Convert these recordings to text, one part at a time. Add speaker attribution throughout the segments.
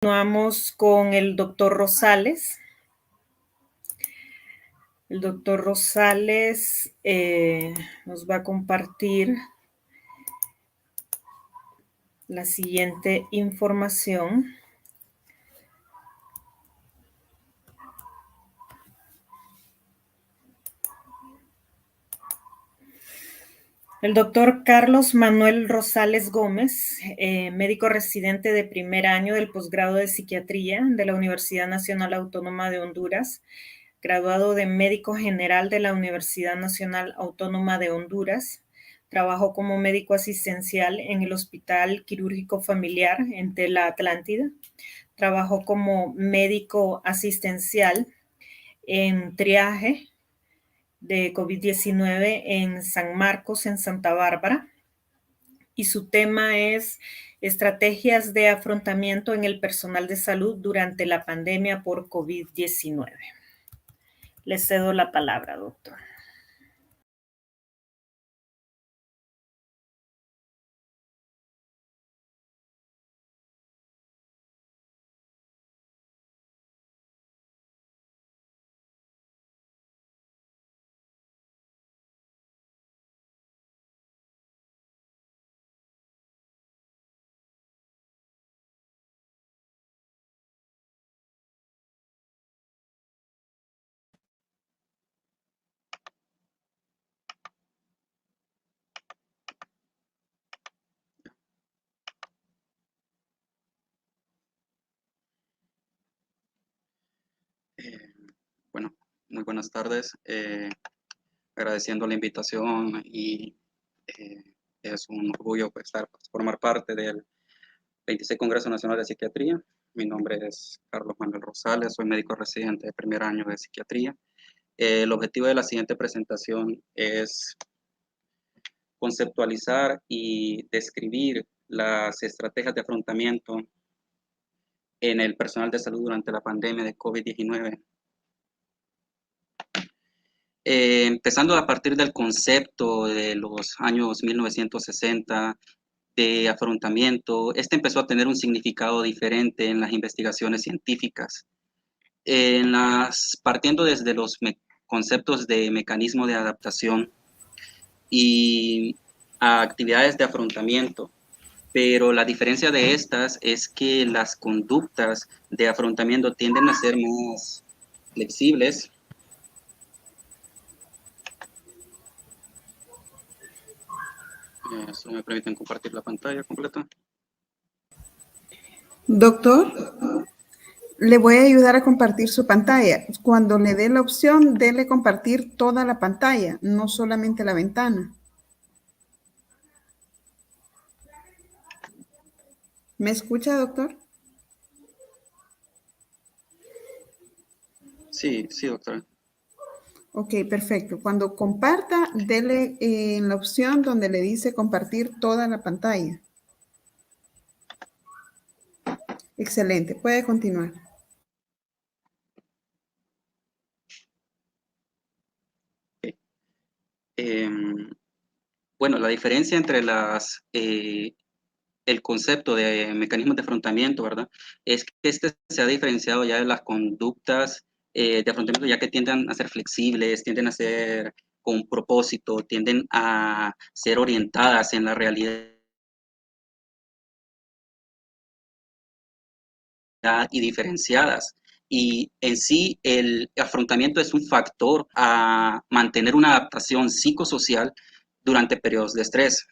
Speaker 1: Continuamos con el doctor Rosales. El doctor Rosales nos va a compartir la siguiente información. El doctor Carlos Manuel Rosales Gómez, médico residente de primer año del posgrado de psiquiatría de la Universidad Nacional Autónoma de Honduras, graduado de médico general de la Universidad Nacional Autónoma de Honduras. Trabajó como médico asistencial en el Hospital Quirúrgico Familiar en Tela Atlántida. Trabajó como médico asistencial en triaje de COVID-19 en San Marcos, en Santa Bárbara. Y su tema es estrategias de afrontamiento en el personal de salud durante la pandemia por COVID-19. Le cedo la palabra, doctor.
Speaker 2: Eh, bueno, muy buenas tardes. Agradeciendo la invitación y eh, es un orgullo pues, formar parte del 26 Congreso Nacional de Psiquiatría. Mi nombre es Carlos Manuel Rosales, soy médico residente de primer año de psiquiatría. El objetivo de la siguiente presentación es conceptualizar y describir las estrategias de afrontamiento en el personal de salud durante la pandemia de COVID-19. Empezando a partir del concepto de los años 1960 de afrontamiento, este empezó a tener un significado diferente en las investigaciones científicas. Partiendo desde los conceptos de mecanismo de adaptación y a actividades de afrontamiento, pero la diferencia de estas es que las conductas de afrontamiento tienden a ser más flexibles. Solo me permiten compartir la pantalla completa.
Speaker 3: Doctor, le voy a ayudar a compartir su pantalla. Cuando le dé la opción, dele compartir toda la pantalla, no solamente la ventana. ¿Me escucha, doctor?
Speaker 2: Sí, doctora.
Speaker 3: Ok, perfecto. Cuando comparta, dele en la opción donde le dice compartir toda la pantalla. Excelente, puede continuar.
Speaker 2: Okay. Bueno, la diferencia entre el concepto de mecanismos de afrontamiento, ¿verdad? Es que este se ha diferenciado ya de las conductas de afrontamiento, ya que tienden a ser flexibles, tienden a ser con propósito, tienden a ser orientadas en la realidad y diferenciadas. Y en sí, el afrontamiento es un factor a mantener una adaptación psicosocial durante periodos de estrés.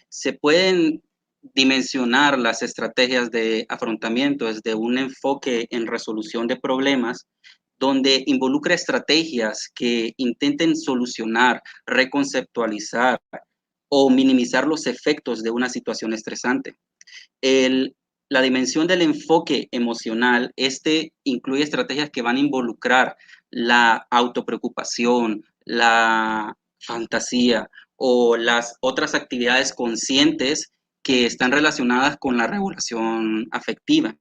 Speaker 2: Se pueden dimensionar las estrategias de afrontamiento desde un enfoque en resolución de problemas, donde involucra estrategias que intenten solucionar, reconceptualizar o minimizar los efectos de una situación estresante. La dimensión del enfoque emocional, este incluye estrategias que van a involucrar la autopreocupación, la fantasía o las otras actividades conscientes que están relacionadas con la regulación afectiva.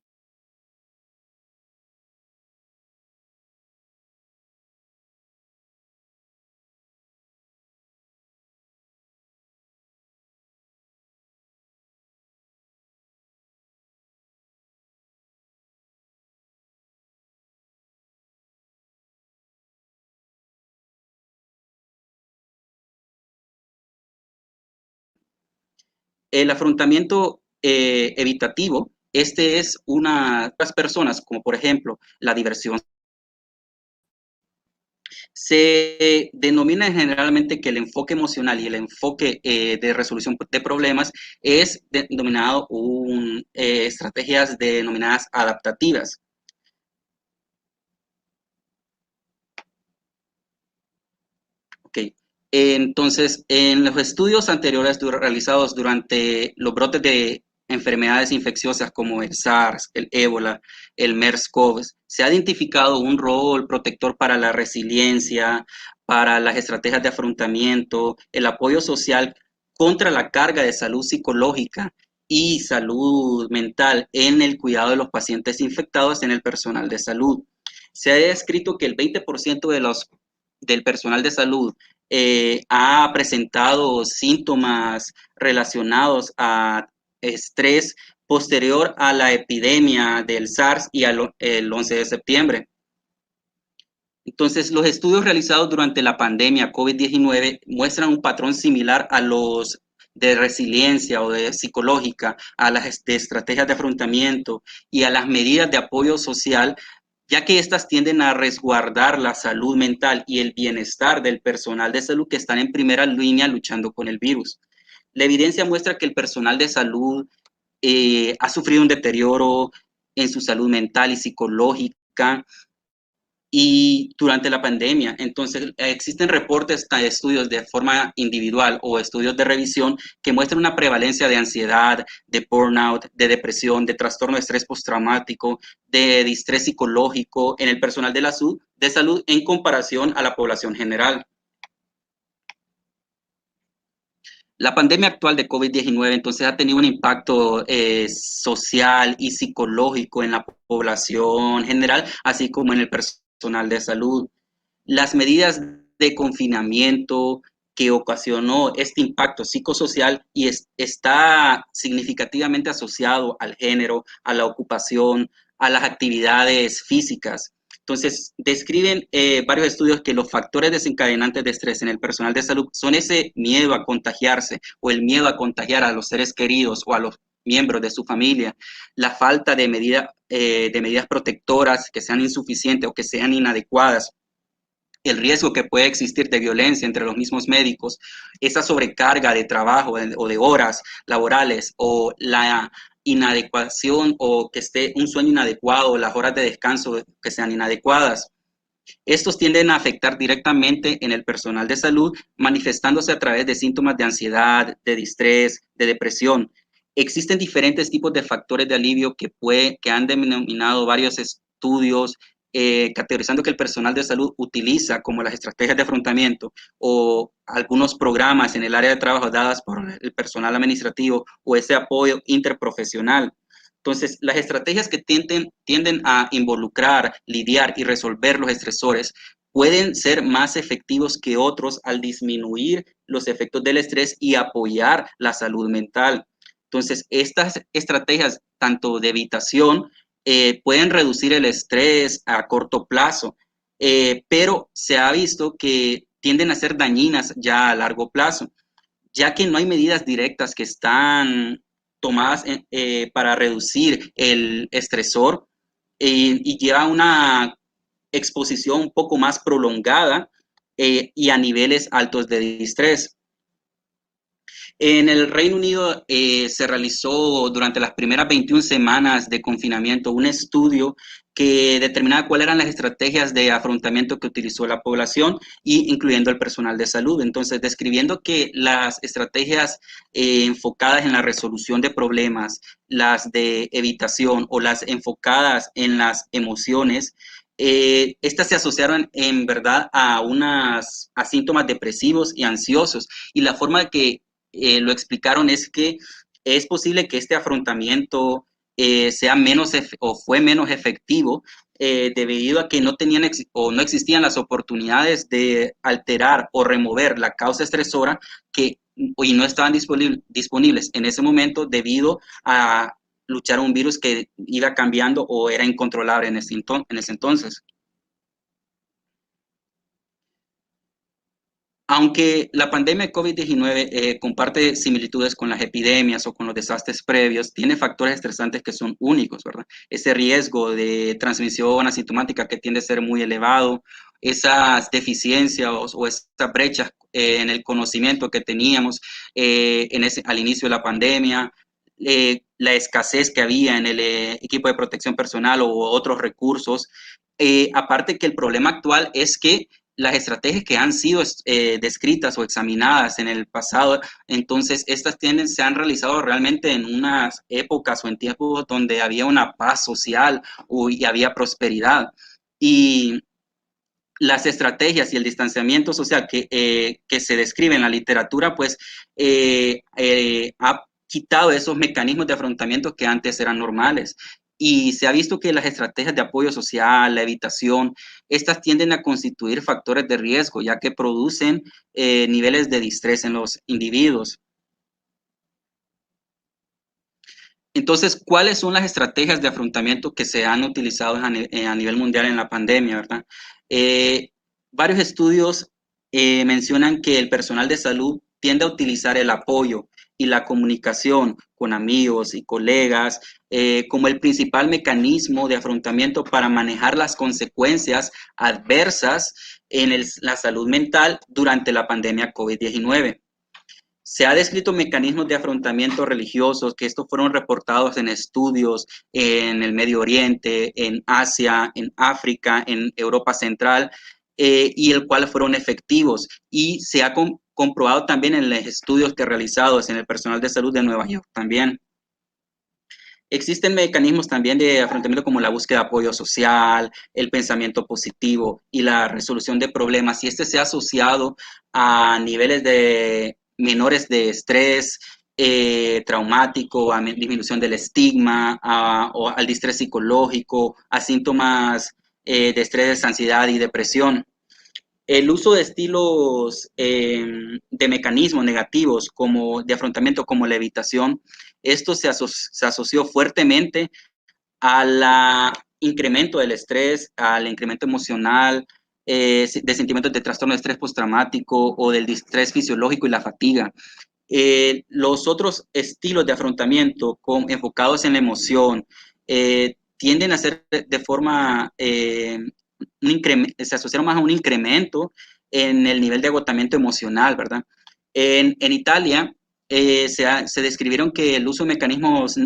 Speaker 2: El afrontamiento evitativo, este es las personas, como por ejemplo la diversión. Se denomina generalmente que el enfoque emocional y el enfoque de resolución de problemas es denominado estrategias denominadas adaptativas. Okay. Entonces, en los estudios anteriores realizados durante los brotes de enfermedades infecciosas como el SARS, el ébola, el MERS-CoV, se ha identificado un rol protector para la resiliencia, para las estrategias de afrontamiento, el apoyo social contra la carga de salud psicológica y salud mental en el cuidado de los pacientes infectados en el personal de salud. Se ha descrito que el 20% del personal de salud ha presentado síntomas relacionados a estrés posterior a la epidemia del SARS y el 11 de septiembre. Entonces, los estudios realizados durante la pandemia COVID-19 muestran un patrón similar a los de resiliencia o de psicológica, a las de estrategias de afrontamiento y a las medidas de apoyo social, ya que estas tienden a resguardar la salud mental y el bienestar del personal de salud que están en primera línea luchando con el virus. La evidencia muestra que el personal de salud ha sufrido un deterioro en su salud mental y psicológica y durante la pandemia. Entonces, existen reportes de estudios de forma individual o estudios de revisión que muestran una prevalencia de ansiedad, de burnout, de depresión, de trastorno de estrés postraumático, de distrés psicológico en el personal de salud en comparación a la población general. La pandemia actual de COVID-19 entonces ha tenido un impacto social y psicológico en la población general, así como en el personal de salud. Las medidas de confinamiento que ocasionó este impacto psicosocial y está significativamente asociado al género, a la ocupación, a las actividades físicas. Entonces, describen varios estudios que los factores desencadenantes de estrés en el personal de salud son ese miedo a contagiarse o el miedo a contagiar a los seres queridos o a los miembros de su familia, la falta de medidas protectoras que sean insuficientes o que sean inadecuadas, el riesgo que puede existir de violencia entre los mismos médicos, esa sobrecarga de trabajo o de horas laborales o la inadecuación o que esté un sueño inadecuado, las horas de descanso que sean inadecuadas. Estos tienden a afectar directamente en el personal de salud, manifestándose a través de síntomas de ansiedad, de distrés, de depresión. Existen diferentes tipos de factores de alivio que han denominado varios estudios, categorizando que el personal de salud utiliza como las estrategias de afrontamiento o algunos programas en el área de trabajo dadas por el personal administrativo o ese apoyo interprofesional. Entonces, las estrategias que tienden a involucrar, lidiar y resolver los estresores pueden ser más efectivos que otros al disminuir los efectos del estrés y apoyar la salud mental. Entonces, estas estrategias, tanto de evitación, pueden reducir el estrés a corto plazo, pero se ha visto que tienden a ser dañinas ya a largo plazo, ya que no hay medidas directas que están tomadas para reducir el estresor y lleva una exposición un poco más prolongada y a niveles altos de distrés. En el Reino Unido se realizó durante las primeras 21 semanas de confinamiento un estudio que determinaba cuáles eran las estrategias de afrontamiento que utilizó la población, incluyendo el personal de salud. Entonces, describiendo que las estrategias enfocadas en la resolución de problemas, las de evitación o las enfocadas en las emociones, estas se asociaron en verdad a síntomas depresivos y ansiosos. Y la forma que lo explicaron es que es posible que este afrontamiento sea menos o fue menos efectivo debido a que no tenían o no existían las oportunidades de alterar o remover la causa estresora que hoy no estaban disponibles en ese momento debido a luchar un virus que iba cambiando o era incontrolable en ese entonces. Aunque la pandemia de COVID-19 comparte similitudes con las epidemias o con los desastres previos, tiene factores estresantes que son únicos, ¿verdad? Ese riesgo de transmisión asintomática que tiende a ser muy elevado, esas deficiencias o esas brechas en el conocimiento que teníamos al inicio de la pandemia, la escasez que había en el equipo de protección personal o otros recursos. Aparte que el problema actual es que las estrategias que han sido descritas o examinadas en el pasado, entonces estas se han realizado realmente en unas épocas o en tiempos donde había una paz social y había prosperidad. Y las estrategias y el distanciamiento social que se describe en la literatura, pues ha quitado esos mecanismos de afrontamiento que antes eran normales. Y se ha visto que las estrategias de apoyo social, la evitación, estas tienden a constituir factores de riesgo, ya que producen niveles de distrés en los individuos. Entonces, ¿cuáles son las estrategias de afrontamiento que se han utilizado a nivel mundial en la pandemia, verdad? Eh, Varios estudios mencionan que el personal de salud tiende a utilizar el apoyo y la comunicación con amigos y colegas como el principal mecanismo de afrontamiento para manejar las consecuencias adversas en la salud mental durante la pandemia COVID-19. Se ha descrito mecanismos de afrontamiento religiosos, que estos fueron reportados en estudios en el Medio Oriente, en Asia, en África, en Europa Central, y el cual fueron efectivos. Y se ha comprobado también en los estudios que realizados en el personal de salud de Nueva York también. Existen mecanismos también de afrontamiento como la búsqueda de apoyo social, el pensamiento positivo y la resolución de problemas. Y este se ha asociado a niveles de menores de estrés traumático, a disminución del estigma, o al distrés psicológico, a síntomas de estrés, ansiedad y depresión. El uso de estilos de mecanismos negativos como de afrontamiento como la evitación, esto se asoció fuertemente al incremento del estrés, al incremento emocional, de sentimientos de trastorno de estrés postraumático o del distrés fisiológico y la fatiga. Los otros estilos de afrontamiento enfocados en la emoción tienden a ser de forma, se asociaron más a un incremento en el nivel de agotamiento emocional, ¿verdad? En Italia se describieron que el uso de mecanismos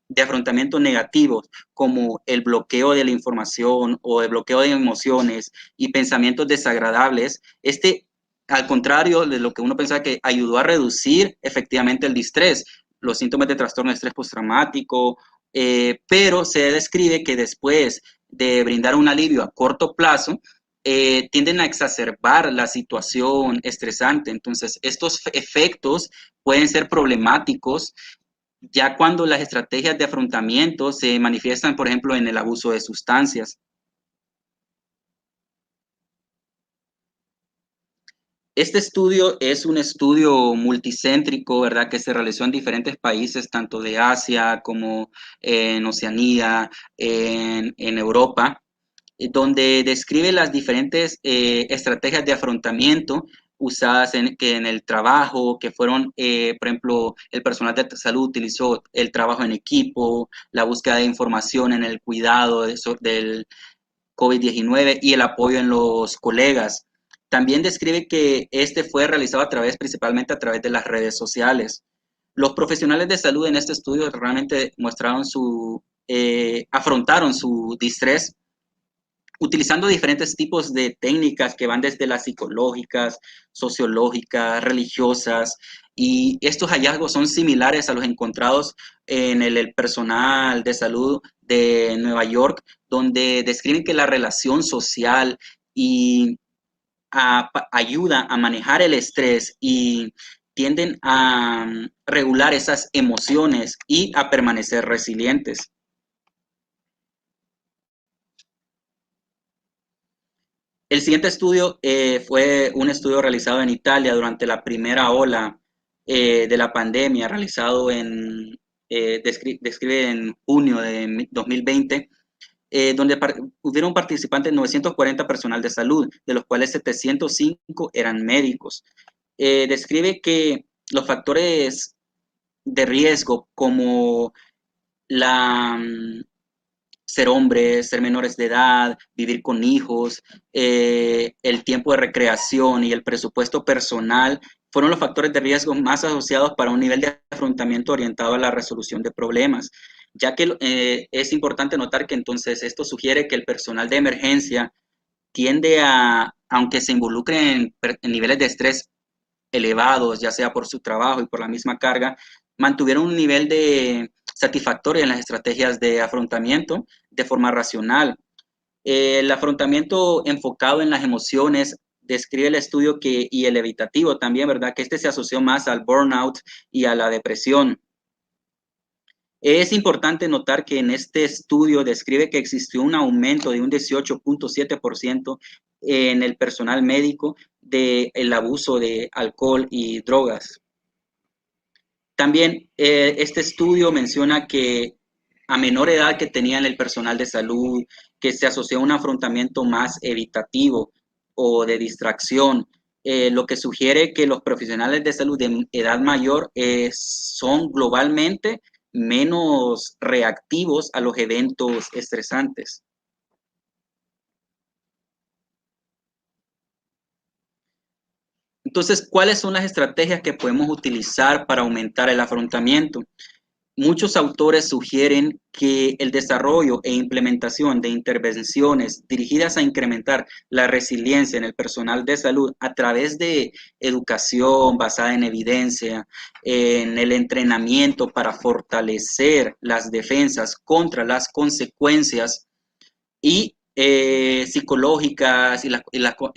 Speaker 2: de afrontamiento negativos como el bloqueo de la información o el bloqueo de emociones y pensamientos desagradables, al contrario de lo que uno pensaba, que ayudó a reducir efectivamente el distrés, los síntomas de trastorno de estrés postraumático, pero se describe que después de brindar un alivio a corto plazo, tienden a exacerbar la situación estresante. Entonces, estos efectos pueden ser problemáticos ya cuando las estrategias de afrontamiento se manifiestan, por ejemplo, en el abuso de sustancias. Este estudio es un estudio multicéntrico, ¿verdad?, que se realizó en diferentes países, tanto de Asia como en Oceanía, en Europa, donde describe las diferentes estrategias de afrontamiento usadas en el trabajo, que fueron, por ejemplo, el personal de salud utilizó el trabajo en equipo, la búsqueda de información en el cuidado del COVID-19 y el apoyo en los colegas. También describe que este fue realizado principalmente a través de las redes sociales. Los profesionales de salud en este estudio realmente afrontaron su distrés utilizando diferentes tipos de técnicas que van desde las psicológicas, sociológicas, religiosas, y estos hallazgos son similares a los encontrados en el personal de salud de Nueva York, donde describen que la relación social y ayuda a manejar el estrés y tienden a regular esas emociones y a permanecer resilientes. El siguiente estudio fue un estudio realizado en Italia durante la primera ola de la pandemia, realizado describe en junio de 2020. donde hubieron participantes 940 personal de salud, de los cuales 705 eran médicos. Describe que los factores de riesgo como ser hombres, ser menores de edad, vivir con hijos, el tiempo de recreación y el presupuesto personal fueron los factores de riesgo más asociados para un nivel de afrontamiento orientado a la resolución de problemas, ya que es importante notar que entonces esto sugiere que el personal de emergencia tiende a, aunque se involucre en niveles de estrés elevados, ya sea por su trabajo y por la misma carga, mantuvieron un nivel de satisfactorio en las estrategias de afrontamiento de forma racional. El afrontamiento enfocado en las emociones describe el estudio y el evitativo también, ¿verdad? Que este se asoció más al burnout y a la depresión. Es importante notar que en este estudio describe que existió un aumento de un 18.7% en el personal médico del abuso de alcohol y drogas. También este estudio menciona que a menor edad que tenían el personal de salud, que se asoció a un afrontamiento más evitativo o de distracción, lo que sugiere que los profesionales de salud de edad mayor son globalmente menos reactivos a los eventos estresantes. Entonces, ¿cuáles son las estrategias que podemos utilizar para aumentar el afrontamiento? Muchos autores sugieren que el desarrollo e implementación de intervenciones dirigidas a incrementar la resiliencia en el personal de salud a través de educación basada en evidencia, en el entrenamiento para fortalecer las defensas contra las consecuencias y psicológicas y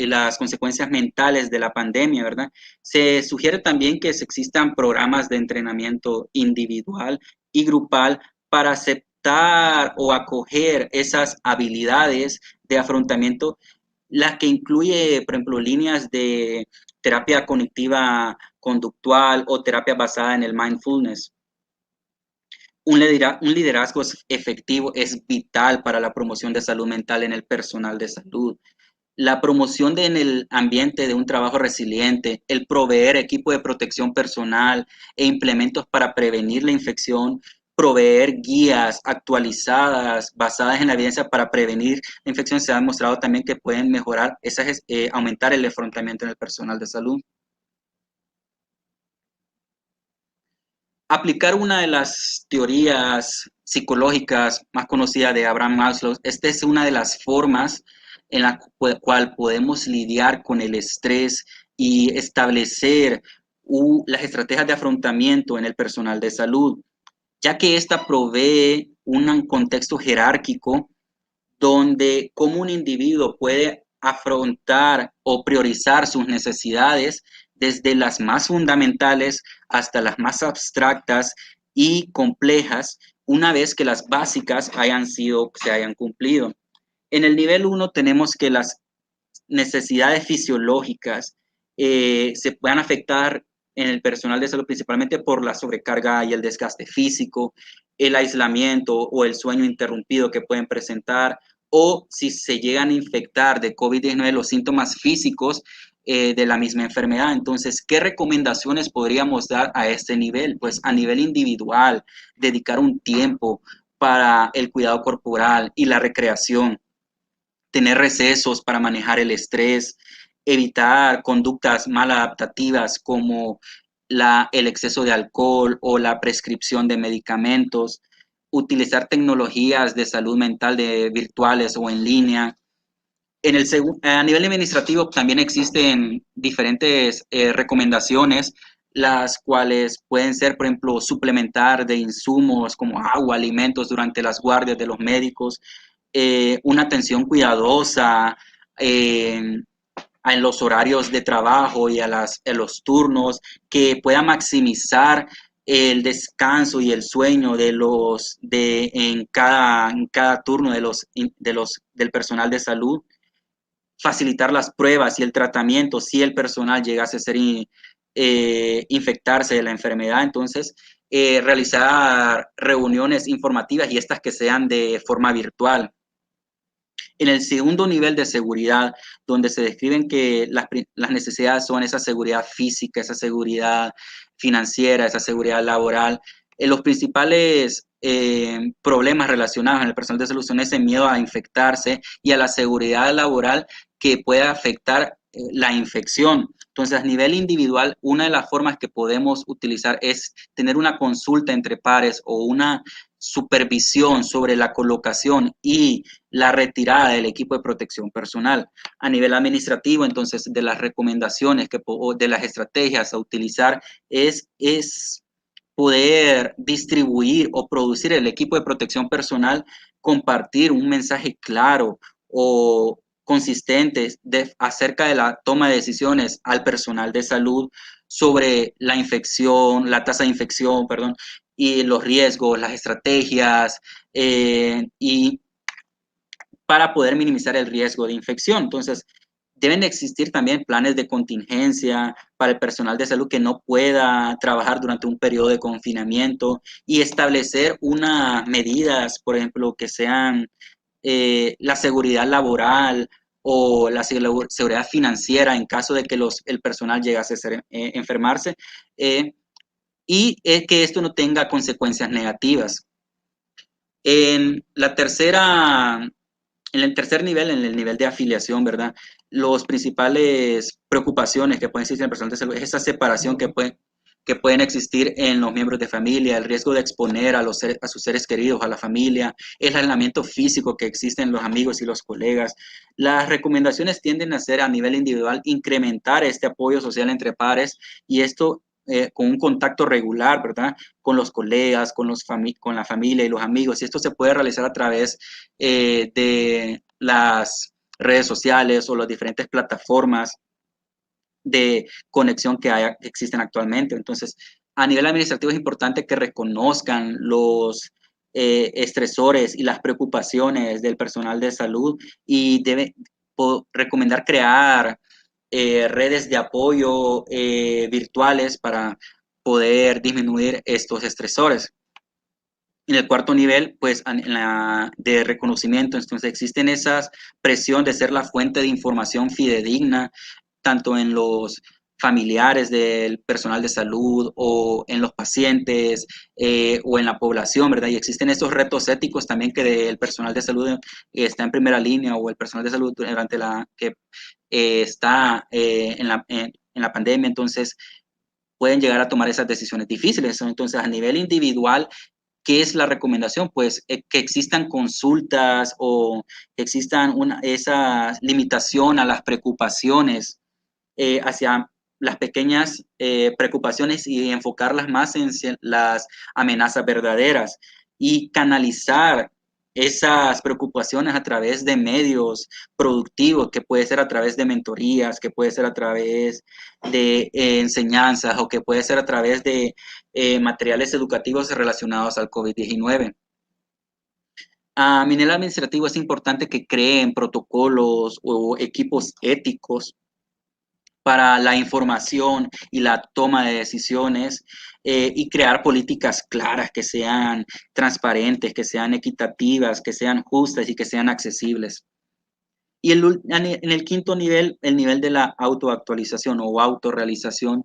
Speaker 2: las consecuencias mentales de la pandemia, ¿verdad? Se sugiere también que existan programas de entrenamiento individual y grupal para aceptar o acoger esas habilidades de afrontamiento, las que incluye, por ejemplo, líneas de terapia cognitiva conductual o terapia basada en el mindfulness. Un liderazgo efectivo es vital para la promoción de salud mental en el personal de salud. La promoción en el ambiente de un trabajo resiliente, el proveer equipo de protección personal e implementos para prevenir la infección, proveer guías actualizadas basadas en la evidencia para prevenir la infección, se ha demostrado también que pueden mejorar, aumentar el afrontamiento en el personal de salud. Aplicar una de las teorías psicológicas más conocidas de Abraham Maslow, esta es una de las formas en la cual podemos lidiar con el estrés y establecer las estrategias de afrontamiento en el personal de salud, ya que esta provee un contexto jerárquico donde cómo un individuo puede afrontar o priorizar sus necesidades desde las más fundamentales hasta las más abstractas y complejas, una vez que las básicas se hayan cumplido. En el nivel 1 tenemos que las necesidades fisiológicas se puedan afectar en el personal de salud principalmente por la sobrecarga y el desgaste físico, el aislamiento o el sueño interrumpido que pueden presentar, o si se llegan a infectar de COVID-19 los síntomas físicos de la misma enfermedad. Entonces, ¿qué recomendaciones podríamos dar a este nivel? Pues a nivel individual, dedicar un tiempo para el cuidado corporal y la recreación, tener recesos para manejar el estrés, evitar conductas maladaptativas como el exceso de alcohol o la prescripción de medicamentos, utilizar tecnologías de salud mental virtuales o en línea. A nivel administrativo también existen diferentes recomendaciones, las cuales pueden ser, por ejemplo, suplementar de insumos como agua, alimentos durante las guardias de los médicos, una atención cuidadosa en los horarios de trabajo y a los turnos, que pueda maximizar el descanso y el sueño en cada turno del personal de salud, facilitar las pruebas y el tratamiento si el personal llegase a infectarse de la enfermedad. Entonces, realizar reuniones informativas y estas que sean de forma virtual. En el segundo nivel de seguridad, donde se describen que las necesidades son esa seguridad física, esa seguridad financiera, esa seguridad laboral, los principales problemas relacionados en el personal de salud son ese miedo a infectarse y a la seguridad laboral que puede afectar la infección. Entonces, a nivel individual, una de las formas que podemos utilizar es tener una consulta entre pares o una supervisión sobre la colocación y la retirada del equipo de protección personal. A nivel administrativo, entonces, de las recomendaciones o de las estrategias a utilizar es poder distribuir o producir el equipo de protección personal, compartir un mensaje claro o consistente acerca de la toma de decisiones al personal de salud sobre la infección, la tasa de infección, perdón, y los riesgos, las estrategias, y para poder minimizar el riesgo de infección. Entonces, deben existir también planes de contingencia para el personal de salud que no pueda trabajar durante un periodo de confinamiento y establecer unas medidas, por ejemplo, que sean la seguridad laboral o la seguridad financiera en caso de que el personal llegase a enfermarse, y que esto no tenga consecuencias negativas. En el tercer nivel, en el nivel de afiliación, ¿verdad? Las principales preocupaciones que pueden existir en el personal de salud es esa separación que pueden existir en los miembros de familia, el riesgo de exponer a sus seres queridos, a la familia, el aislamiento físico que existe en los amigos y los colegas. Las recomendaciones tienden a ser a nivel individual incrementar este apoyo social entre pares y esto con un contacto regular, ¿verdad? Con los colegas, con la familia y los amigos. Y esto se puede realizar a través de las redes sociales o las diferentes plataformas de conexión que existen actualmente. Entonces, a nivel administrativo es importante que reconozcan los estresores y las preocupaciones del personal de salud y debe recomendar crear redes de apoyo virtuales para poder disminuir estos estresores. En el cuarto nivel, pues, de reconocimiento, entonces existen esas presión de ser la fuente de información fidedigna, tanto en los familiares del personal de salud o en los pacientes o en la población, ¿verdad? Y existen esos retos éticos también que el personal de salud está en primera línea o el personal de salud durante que está en la pandemia, entonces pueden llegar a tomar esas decisiones difíciles. Entonces, a nivel individual, ¿qué es la recomendación? Pues que existan consultas o que existan esa limitación a las preocupaciones hacia las pequeñas preocupaciones y enfocarlas más en las amenazas verdaderas y canalizar esas preocupaciones a través de medios productivos, que puede ser a través de mentorías, que puede ser a través de enseñanzas o que puede ser a través de materiales educativos relacionados al COVID-19. A nivel administrativo es importante que creen protocolos o equipos éticos para la información y la toma de decisiones y crear políticas claras que sean transparentes, que sean equitativas, que sean justas y que sean accesibles. Y en el quinto nivel, el nivel de la autoactualización o autorrealización,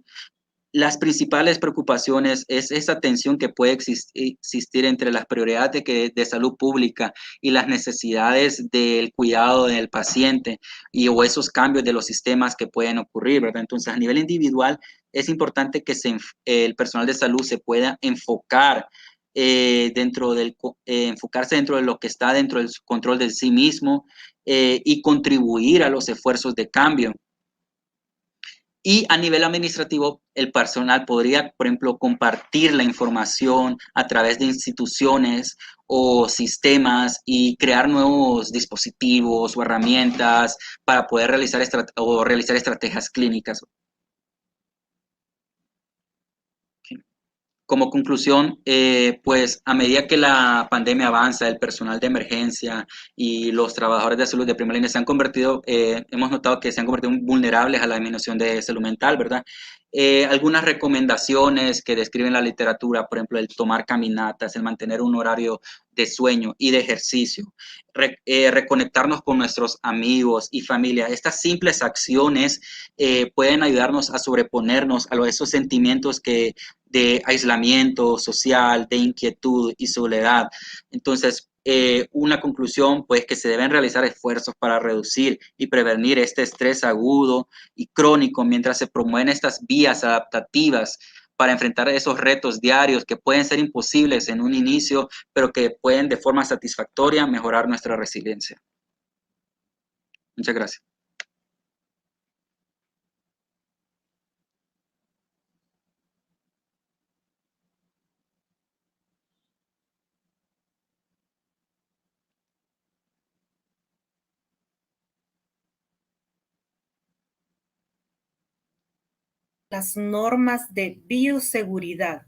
Speaker 2: las principales preocupaciones es esa tensión que puede existir entre las prioridades de salud pública y las necesidades del cuidado del paciente o esos cambios de los sistemas que pueden ocurrir, ¿verdad? Entonces, a nivel individual, es importante que el personal de salud se pueda enfocar enfocarse dentro de lo que está dentro del control de sí mismo y contribuir a los esfuerzos de cambio. Y a nivel administrativo, el personal podría, por ejemplo, compartir la información a través de instituciones o sistemas y crear nuevos dispositivos o herramientas para poder realizar estrategias clínicas. Como conclusión, pues a medida que la pandemia avanza, el personal de emergencia y los trabajadores de salud de primera línea se han convertido, hemos notado que se han convertido vulnerables a la disminución de salud mental, ¿verdad? Algunas recomendaciones que describen la literatura, por ejemplo, el tomar caminatas, el mantener un horario de sueño y de ejercicio, reconectarnos con nuestros amigos y familia. Estas simples acciones pueden ayudarnos a sobreponernos a esos sentimientos de aislamiento social, de inquietud y soledad. Entonces, una conclusión, pues, que se deben realizar esfuerzos para reducir y prevenir este estrés agudo y crónico mientras se promueven estas vías adaptativas para enfrentar esos retos diarios que pueden ser imposibles en un inicio, pero que pueden de forma satisfactoria mejorar nuestra resiliencia. Muchas gracias.
Speaker 1: Las normas de bioseguridad,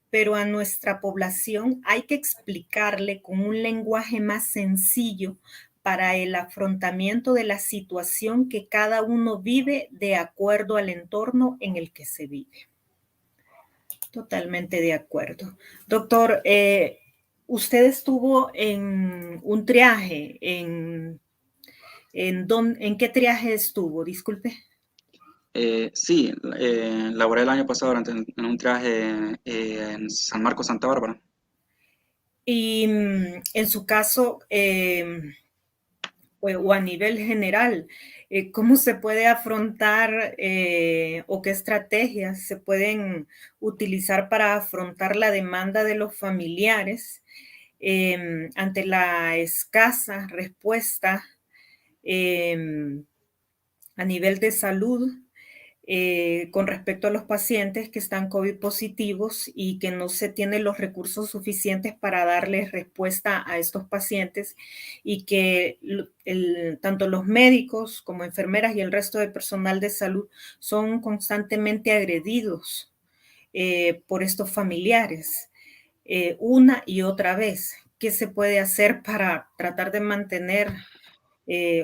Speaker 1: pero a nuestra población hay que explicarle con un lenguaje más sencillo para el afrontamiento de la situación que cada uno vive de acuerdo al entorno en el que se vive. Totalmente de acuerdo. Doctor, usted estuvo en un triaje, ¿en qué triaje estuvo? Disculpe.
Speaker 2: Sí, laboré el año pasado en un triaje en San Marcos, Santa Bárbara.
Speaker 1: Y en su caso, o a nivel general, ¿cómo se puede afrontar o qué estrategias se pueden utilizar para afrontar la demanda de los familiares ante la escasa respuesta a nivel de salud con respecto a los pacientes que están COVID positivos y que no se tienen los recursos suficientes para darles respuesta a estos pacientes y que tanto los médicos como enfermeras y el resto del personal de salud son constantemente agredidos por estos familiares una y otra vez? ¿Qué se puede hacer para tratar de mantener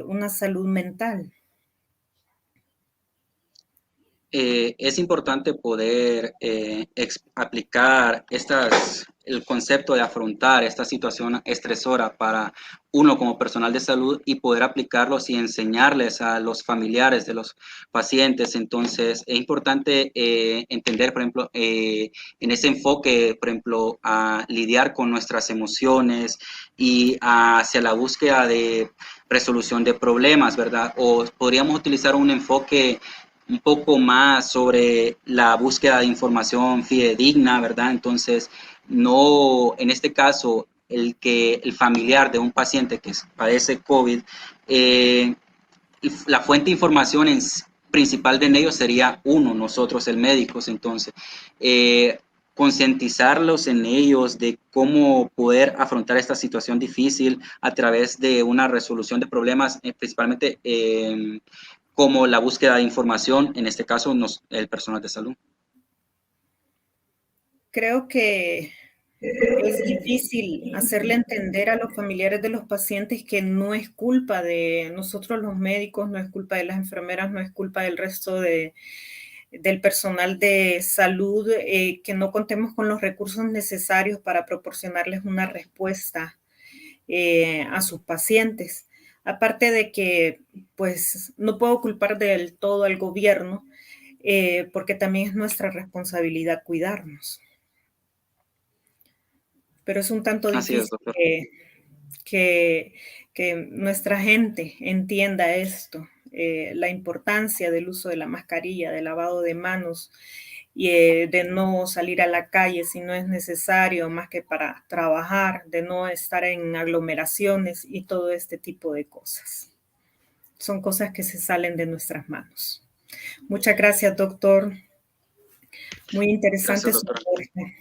Speaker 1: una salud mental?
Speaker 2: Es importante poder aplicar el concepto de afrontar esta situación estresora para uno como personal de salud y poder aplicarlos y enseñarles a los familiares de los pacientes. Entonces, es importante entender, por ejemplo, en ese enfoque, por ejemplo, a lidiar con nuestras emociones y hacia la búsqueda de resolución de problemas, ¿verdad? O podríamos utilizar un enfoque un poco más sobre la búsqueda de información fidedigna, ¿verdad? Entonces, no, en este caso, el familiar de un paciente que padece COVID, la fuente de información principal de ellos sería nosotros, el médicos. Entonces, concientizarlos en ellos de cómo poder afrontar esta situación difícil a través de una resolución de problemas, principalmente como la búsqueda de información, en este caso el personal de salud.
Speaker 1: Creo que es difícil hacerle entender a los familiares de los pacientes que no es culpa de nosotros los médicos, no es culpa de las enfermeras, no es culpa del resto del personal de salud, que no contemos con los recursos necesarios para proporcionarles una respuesta a sus pacientes. Aparte de que, pues, no puedo culpar del todo al gobierno, porque también es nuestra responsabilidad cuidarnos. Pero es un tanto difícil que nuestra gente entienda esto, la importancia del uso de la mascarilla, del lavado de manos y de no salir a la calle si no es necesario más que para trabajar, de no estar en aglomeraciones y todo este tipo de cosas. Son cosas que se salen de nuestras manos. Muchas gracias, doctor. Muy interesante su aporte.